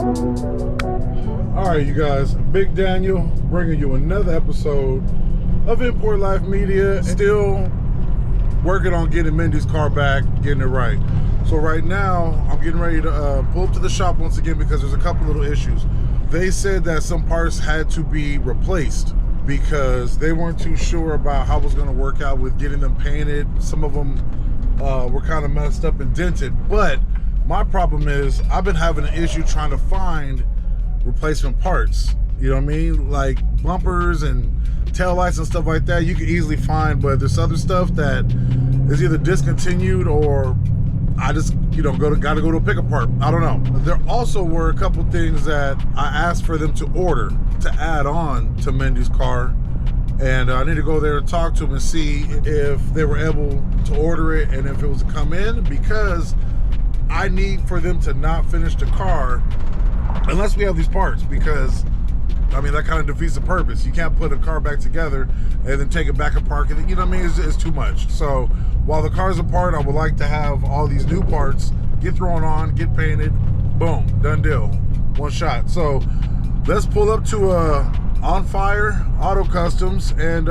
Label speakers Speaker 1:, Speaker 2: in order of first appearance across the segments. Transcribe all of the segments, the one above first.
Speaker 1: All right, you guys, Big Daniel bringing you another episode of Import Life Media. Still working on getting Mindy's car back, getting it right. So right now, I'm getting ready to pull up to the shop once again because there's a couple little issues. They said that some parts had to be replaced because they weren't too sure about how it was going to work out with getting them painted. Some of them were kind of messed up and dented. But my problem is I've been having an issue trying to find replacement parts. You know what I mean? Like bumpers and tail lights and stuff like that, you can easily find, but there's other stuff that is either discontinued or I just, gotta go to a pickup part. I don't know. There also were a couple things that I asked for them to order to add on to Mindy's car, and I need to go there and talk to them and see if they were able to order it and if it was to come in, because I need for them to not finish the car unless we have these parts, because I mean, that kind of defeats the purpose. You can't put a car back together and then take it back apart. You know what I mean? It's too much. So while the car's apart, I would like to have all these new parts get thrown on, get painted, boom, done deal, one shot. So let's pull up to On Fire Auto Customs and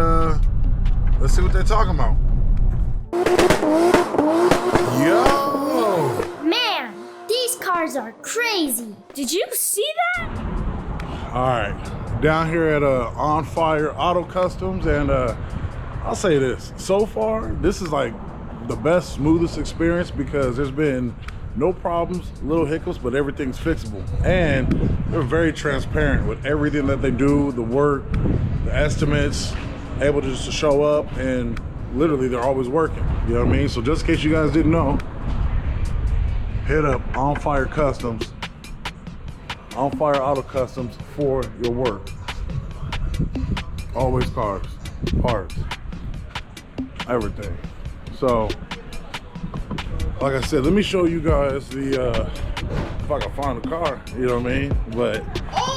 Speaker 1: let's see what they're talking about. Yo!
Speaker 2: Man, these cars are crazy. Did you see that?
Speaker 1: All right, down here at On Fire Auto Customs, and I'll say this, so far this is like the best, smoothest experience because there's been no problems, little hiccups, but everything's fixable, and they're very transparent with everything that they do, the work, the estimates, able to just show up, and literally they're always working. You know what I mean? So just in case you guys didn't know, hit up On Fire Customs, On Fire Auto Customs for your work. Always cars, parts, everything. So, like I said, let me show you guys the, if I can find the car, you know what I mean? But,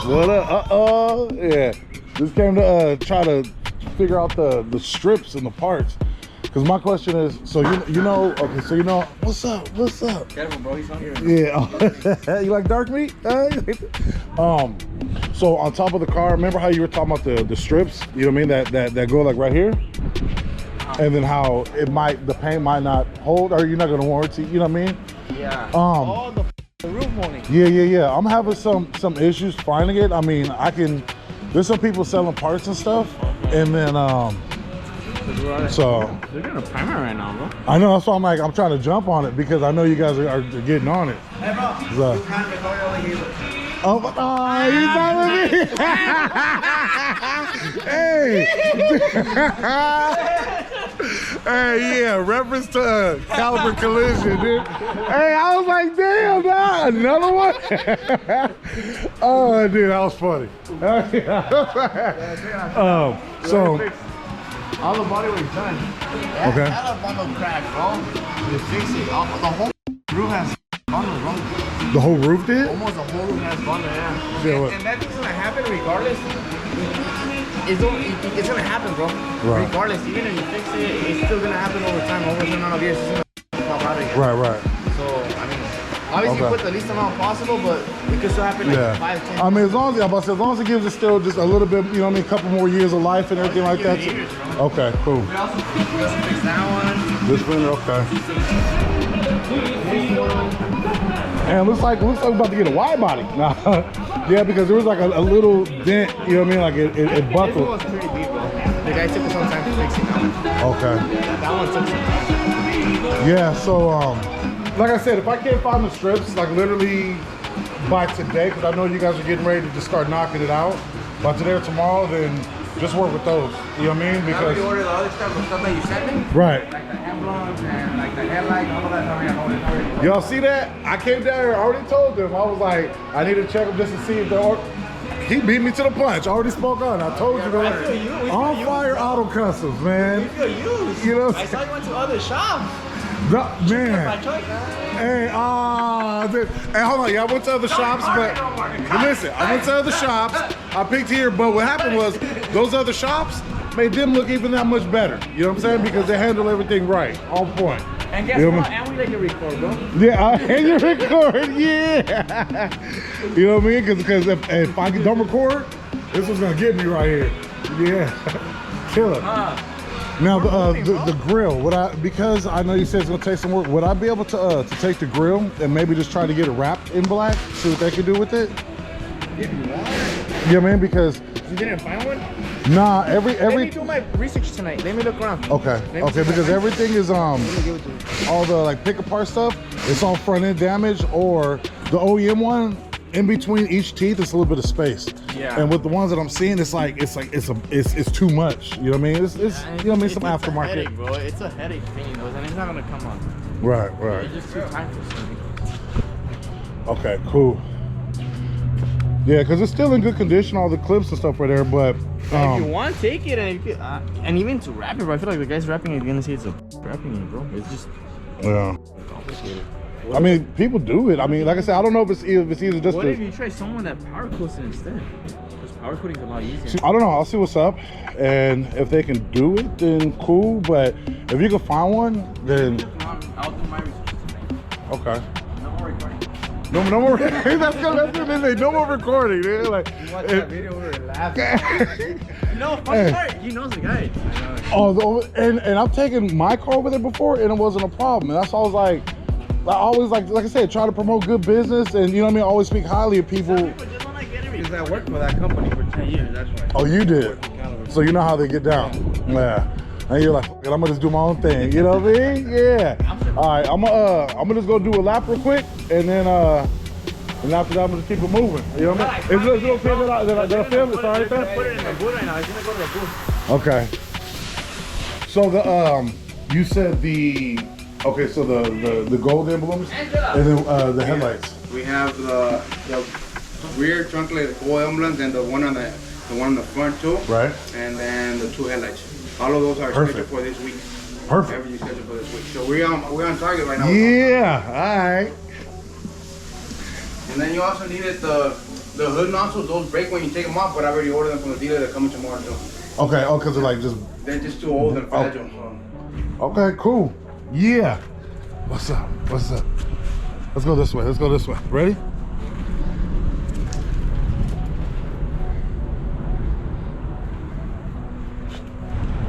Speaker 1: what up? Yeah. Just came to try to figure out the strips and the parts. Because my question is, so what's up?
Speaker 3: Careful, bro, he's hungry.
Speaker 1: Yeah. You like dark meat? So on top of the car, remember how you were talking about the strips, you know what I mean, that go like right here? And then how the paint might not hold, or you're not gonna warranty, you know what I mean?
Speaker 3: Yeah. The roof molding.
Speaker 1: Yeah. I'm having some issues finding it. I mean, there's some people selling parts and stuff, and then so
Speaker 3: they're doing a primer right now, bro.
Speaker 1: I know, that's why I'm trying to jump on it because I know you guys are getting on it.
Speaker 3: Hey, bro.
Speaker 1: So,
Speaker 3: You can't record over here.
Speaker 1: oh, you telling me? Hey. Hey, yeah, reference to caliber collision, dude. Hey, I was like, damn, nah, another one? Oh, dude, that was funny. So,
Speaker 3: All the body was done.
Speaker 1: okay.
Speaker 3: That bundle cracked, bro. You fix it. The whole roof has bundle, bro.
Speaker 1: The whole roof did?
Speaker 3: Almost the whole roof has bundle, yeah.
Speaker 1: Yeah, what?
Speaker 3: And that's gonna happen regardless. It's gonna happen, bro.
Speaker 1: Right.
Speaker 3: Regardless, even if you fix it, it's still gonna happen over time. Over the amount of years, it's gonna pop out again.
Speaker 1: Right.
Speaker 3: So, I mean, obviously
Speaker 1: Okay.
Speaker 3: put the least amount possible, but it could still happen like 5, 10
Speaker 1: I mean, as long as it gives it still just a little bit, you know what I mean, a couple more years of life and everything like that.
Speaker 3: years, bro.
Speaker 1: Okay, cool.
Speaker 3: We also fixed that one.
Speaker 1: This one, okay. And looks like we're about to get a wide body. Nah. Yeah, because there was like a little dent, you know what I mean, like it
Speaker 3: This one
Speaker 1: buckled.
Speaker 3: was pretty deep, bro. The guy took some time to fix it now.
Speaker 1: Okay.
Speaker 3: Yeah, that one took some time.
Speaker 1: Yeah, so like I said, if I can't find the strips, like literally by today, because I know you guys are getting ready to just start knocking it out, by today or tomorrow, then just work with those. You know what I mean? Because
Speaker 3: You ordered the other stuff, the stuff that you sent me?
Speaker 1: right.
Speaker 3: Like the emblems and like the headlight, all of that. Already.
Speaker 1: Y'all see that? I came down here, I already told them. I was like, I need to check them just to see if they're. He beat me to the punch. I already spoke on. I told you
Speaker 3: I
Speaker 1: that.
Speaker 3: feel you. We
Speaker 1: On
Speaker 3: feel
Speaker 1: Fire
Speaker 3: you.
Speaker 1: Auto Customs, man.
Speaker 3: You feel used.
Speaker 1: You know,
Speaker 3: I saw you went to other shops.
Speaker 1: no, man.
Speaker 3: My choice.
Speaker 1: Hey, hey, hold on. Yeah, I went to other shops, but listen, I went to other shops. I picked here, but what happened was those other shops made them look even that much better. You know what I'm saying? Because they handle everything right, on point.
Speaker 3: And guess what? And we let you record, bro.
Speaker 1: Yeah, and you record, yeah. You know what I mean? Because if I don't record, this was gonna get me right here. Yeah, kill it. Now the grill, because I know you said it's gonna take some work. Would I be able to take the grill and maybe just try to get it wrapped in black? See what they could do with it.
Speaker 3: If you want.
Speaker 1: Yeah, man. Because
Speaker 3: you didn't find one.
Speaker 1: Nah, every.
Speaker 3: Let me do my research tonight. Let me look around.
Speaker 1: Okay, because everything is all the like pick apart stuff. It's all front end damage, or the OEM one. In between each teeth, it's a little bit of space. Yeah. And with the ones that I'm seeing, it's too much. You know what I mean? It's you know what I mean? Some aftermarket.
Speaker 3: Headache, bro. It's a headache thing, and it's not gonna come on.
Speaker 1: Right.
Speaker 3: It's just too time consuming.
Speaker 1: Okay, cool. Yeah, because it's still in good condition, all the clips and stuff right there. But
Speaker 3: if you want, take it, and if you, and even to wrap it, bro. I feel like the guy's wrapping it, you're gonna see it's a wrapping it, bro. It's just complicated.
Speaker 1: I mean, people do it. I mean, like I said, I don't know if it's either just.
Speaker 3: What if you try someone that power coats it instead? Because power coating is a lot easier.
Speaker 1: I don't know. I'll see what's up, and if they can do it, then cool. But if you can find one, then
Speaker 3: I'll do my research tonight.
Speaker 1: Okay.
Speaker 3: No more recording.
Speaker 1: No more. That's good. No more recording. Dude. Like,
Speaker 3: you watch that video, we were laughing. No, funny part. He knows the guy.
Speaker 1: And I've taken my car over there before, and it wasn't a problem. And that's why I was like. I always like I said, try to promote good business, and you know what I mean. Always speak highly of people.
Speaker 3: Because I worked for that company for 10 years. That's why.
Speaker 1: Oh, you did. So you know how they get down. Yeah. And you're like, I'm gonna just do my own thing. You know what I mean? Yeah. All right. I'm gonna just go do a lap real quick, and then and after that I'm gonna keep it moving. You know what I mean? Is it okay that I film it? It's all right there.
Speaker 3: Put it in the booth right now. He's gonna go to the booth.
Speaker 1: Okay. So you said so the gold emblems and then the headlights.
Speaker 4: We have the rear truncated gold emblems and the one on the front too.
Speaker 1: Right.
Speaker 4: And then the two headlights. All of those are scheduled for this week.
Speaker 1: Perfect.
Speaker 4: Everything's scheduled for this week. So we're on target right now.
Speaker 1: Yeah. All right.
Speaker 4: And then you also needed the hood nozzles. Those break when you take them off, but I already ordered them from the dealer. They're coming tomorrow too.
Speaker 1: Okay. Oh, because
Speaker 4: they're just too old and fragile.
Speaker 1: Okay. Cool. Yeah. What's up? Let's go this way. Ready?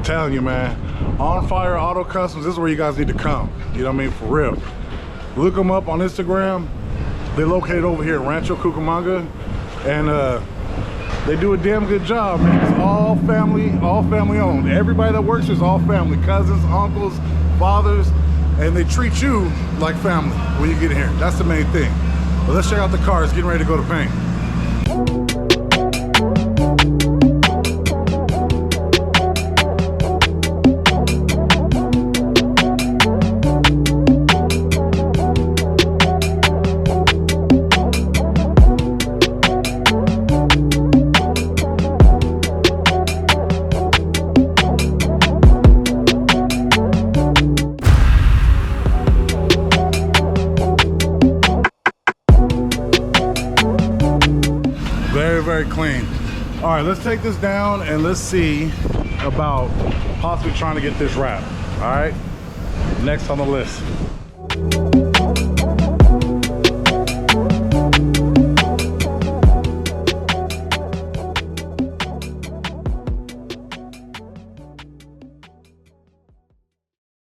Speaker 1: Telling you, man. On Fire Auto Customs, this is where you guys need to come. You know what I mean? For real. Look them up on Instagram. They're located over here in Rancho Cucamonga. And they do a damn good job, man. It's all family owned. Everybody that works here is all family. Cousins, uncles, fathers. And they treat you like family when you get in here. That's the main thing. But let's check out the car. It's getting ready to go to paint. Very clean. All right, let's take this down and let's see about possibly trying to get this wrapped. All right, next on the list.